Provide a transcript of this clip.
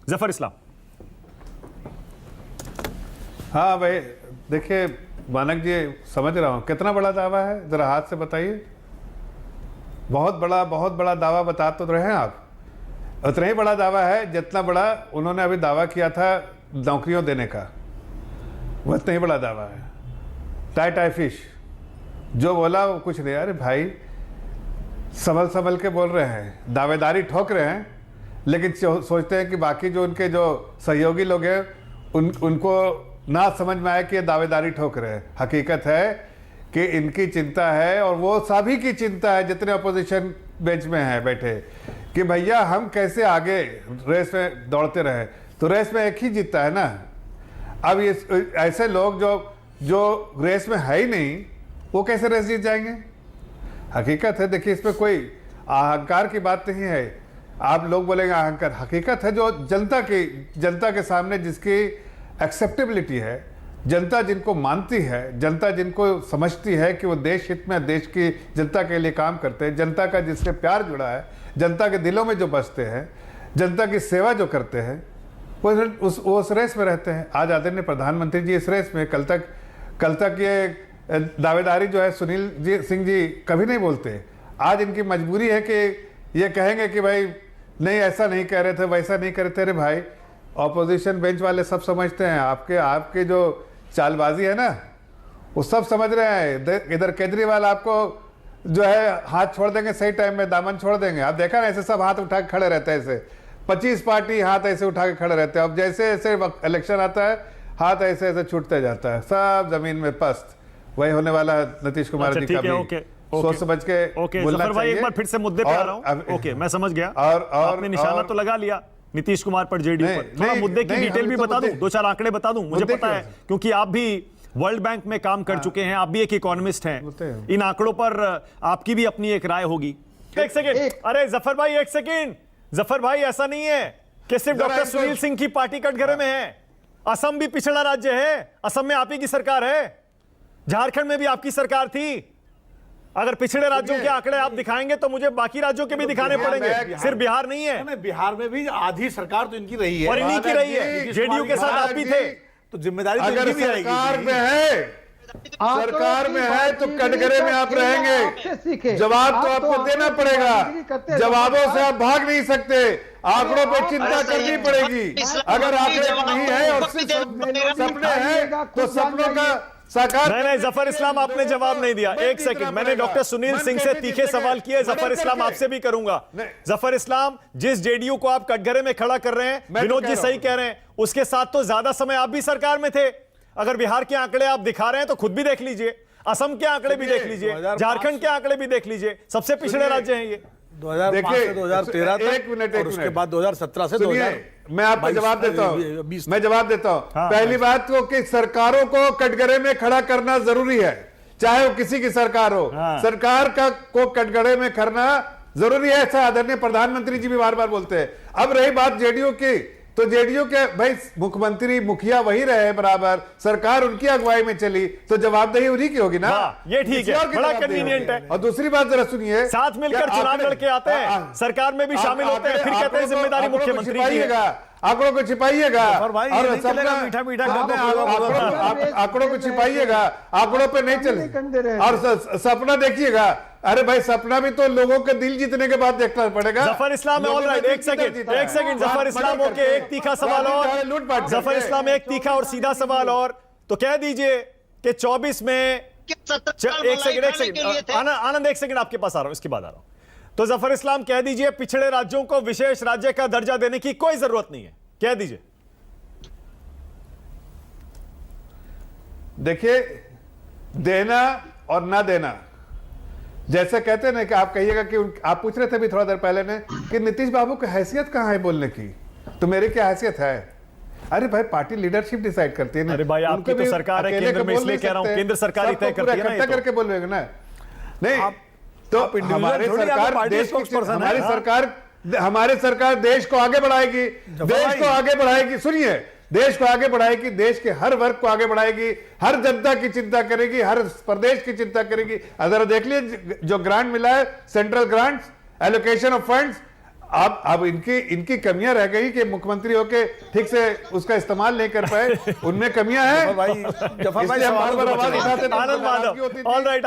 जफर इस्लाम। हाँ भाई देखिए मानक जी, समझ रहा हूँ कितना बड़ा दावा है, जरा हाथ से बताइए। बहुत बड़ा दावा बता तो रहे हैं आप। उतना ही बड़ा दावा है जितना बड़ा उन्होंने अभी दावा किया था नौकरियों देने का, उतना ही बड़ा दावा है। टाई फिश जो बोला वो कुछ नहीं। अरे भाई संभल के बोल रहे हैं, दावेदारी ठोक रहे हैं, लेकिन सोचते हैं कि बाकी जो उनके जो सहयोगी लोग हैं उनको ना समझ में आए कि ये दावेदारी ठोक रहे हैं। हकीकत है कि इनकी चिंता है और वो सभी की चिंता है जितने अपोजिशन बेंच में हैं बैठे, कि भैया हम कैसे आगे रेस में दौड़ते रहे। तो रेस में एक ही जीतता है ना। अब ये ऐसे लोग जो रेस में है ही नहीं, वो कैसे रेस जीत जाएंगे। हकीकत है, देखिए इसमें कोई अहंकार की बात नहीं है। आप लोग बोलेंगे अहंकार, हकीकत है जो जनता के सामने जिसकी एक्सेप्टेबिलिटी है, जनता जिनको मानती है, जनता जिनको समझती है कि वो देश हित में देश की जनता के लिए काम करते हैं, जनता का जिससे प्यार जुड़ा है, जनता के दिलों में जो बसते हैं, जनता की सेवा जो करते हैं, वो उस रेस में रहते हैं। आज आदरणीय प्रधानमंत्री जी इस रेस में, कल तक ये दावेदारी जो है सुनील सिंह जी कभी नहीं बोलते। आज इनकी मजबूरी है कि ये कहेंगे कि भाई नहीं ऐसा नहीं कह रहे थे, वैसा नहीं कह रहे थे। अरे भाई ऑपोजिशन बेंच वाले सब समझते हैं, आपके जो चालबाजी है ना वो सब समझ रहे हैं। इधर केजरीवाल आपको जो है हाथ छोड़ देंगे सही टाइम में, दामन छोड़ देंगे। आप देखा ना ऐसे सब हाथ उठा के खड़े रहते हैं, ऐसे 25 पार्टी हाथ ऐसे उठा के खड़े रहते हैं। अब जैसे ऐसे इलेक्शन आता है हाथ ऐसे ऐसे छूटते जाता है, सब जमीन में पस्त। वही होने वाला नीतीश कुमार जी का भी सोच समझ के बोलना जफर भाई चाहिए। एक बार फिर से मुद्दे पे आ रहा हूं। ओके मैं समझ गया। आपने निशाना तो लगा लिया नीतीश कुमार पर, जेडीयू पर। थोड़ा मुद्दे की डिटेल भी बता दूं, 2-4 आंकड़े बता दूं। मुझे पता है क्योंकि आप भी वर्ल्ड बैंक में काम कर चुके हैं, आप भी एक इकोनॉमिस्ट हैं। इन आंकड़ों पर आपकी भी अपनी एक राय होगी। एक सेकेंड, अरे जफर भाई एक सेकेंड। जफर भाई ऐसा नहीं है कि सिर्फ डॉक्टर सुनील सिंह की पार्टी कटघरे में है। असम भी पिछड़ा राज्य है, असम में आप ही की सरकार है, झारखंड में भी आपकी सरकार थी। अगर पिछड़े राज्यों के आंकड़े आप दिखाएंगे तो मुझे बाकी राज्यों के भी दिखाने पड़ेंगे, सिर्फ बिहार नहीं है। बिहार में भी आधी सरकार तो इनकी रही है और इन्हीं की रही है, जेडीयू के साथ आप भी थे। तो जिम्मेदारी तो अगर इनकी भी सरकार में है तो कटघरे में आप रहेंगे। जवाब तो आपको देना पड़ेगा, जवाबों से आप भाग नहीं सकते। आंकड़ों पे चिंता करनी पड़ेगी। अगर आंकड़े नहीं है और सिर्फ सपने हैं तो सपनों का साकार। नहीं जफर इस्लाम आपने जवाब नहीं दिया। एक सेकंड, मैंने डॉक्टर सुनील सिंह से तीखे सवाल किए। जफर इस्लाम आपसे भी करूंगा। जफर इस्लाम, जिस जेडीयू को आप कटघरे में खड़ा कर रहे हैं, विनोद जी सही कह रहे हैं, उसके साथ तो ज्यादा समय आप भी सरकार में थे। अगर बिहार के आंकड़े आप दिखा रहे हैं तो खुद भी देख लीजिए, असम के आंकड़े भी देख लीजिए, झारखंड के आंकड़े भी देख लीजिए। सबसे पिछड़े राज्य हैं ये। 2005 से 2013 तक और उसके बाद 2017 से 2000। मैं आपको जवाब देता हूं। पहली बात तो कि सरकारों को कटघरे में खड़ा करना जरूरी है, चाहे वो किसी की सरकार हो। सरकार को कटघरे में करना जरूरी है, ऐसा आदरणीय प्रधानमंत्री जी भी बार बार बोलते हैं। अब रही बात जेडीयू की, तो जेडीयू के भाई मुख्यमंत्री मुखिया वही रहे बराबर, सरकार उनकी अगुवाई में चली, तो जवाबदेही उन्हीं की होगी ना। ये ठीक है, बड़ा कन्वीनियंट है। और दूसरी बात जरा सुनिए, साथ मिलकर चुनाव लड़के आते हैं, सरकार में भी शामिल होते हैं, फिर कहते हैं जिम्मेदारी मुख्यमंत्री की है। आंकड़ों को छिपाइएगा और मीठा मीठा आंकड़ों को छिपाइएगा, आंकड़ों पे नहीं चले और सपना देखिएगा। अरे भाई सपना भी तो लोगों के दिल जीतने के बाद देखना पड़ेगा। जफर इस्लाम है, ऑलराइट, एक सेकंड जफर इस्लाम हो के एक तीखा सवाल और, जफर इस्लाम एक तीखा और सीधा सवाल और, तो कह दीजिए कि 24 में एक सेकंड आनंद, एक सेकंड आपके पास आ रहा हूं, इसके बाद आ रहा हूं। तो जफर इस्लाम कह दीजिए पिछड़े राज्यों को विशेष राज्य का दर्जा देने की कोई जरूरत नहीं है, कह दीजिए। देखिए देना और ना देना, जैसे कहते हैं ना कि आप कहिएगा कि आप पूछ रहे थे भी थोड़ा देर पहले ने कि नीतीश बाबू की हैसियत कहां है बोलने की, तो मेरी क्या हैसियत है। अरे भाई पार्टी लीडरशिप डिसाइड करती है ना। अरे भाई आपकी तो सरकार है केंद्र में, इसलिए कह रहा हूं केंद्र सरकार ही तय करती है ना, करके बोलेंगे ना। नहीं तो हमारी सरकार देश को आगे बढ़ाएगी, देश को आगे बढ़ाएगी। सुनिए, देश को आगे बढ़ाएगी, देश के हर वर्ग को आगे बढ़ाएगी, हर जनता की चिंता करेगी, हर प्रदेश की चिंता करेगी। अगर देख लीजिए जो ग्रांट मिला है, central grants, allocation of funds, अब इनकी कमियां रह गई कि मुख्यमंत्री होके ठीक से उसका इस्तेमाल नहीं कर पाए, उनमें कमियां हैं। जफर भाई इसलिए हम बार-बार आवाज उठाते थे, आनंद माधव, ऑल राइट।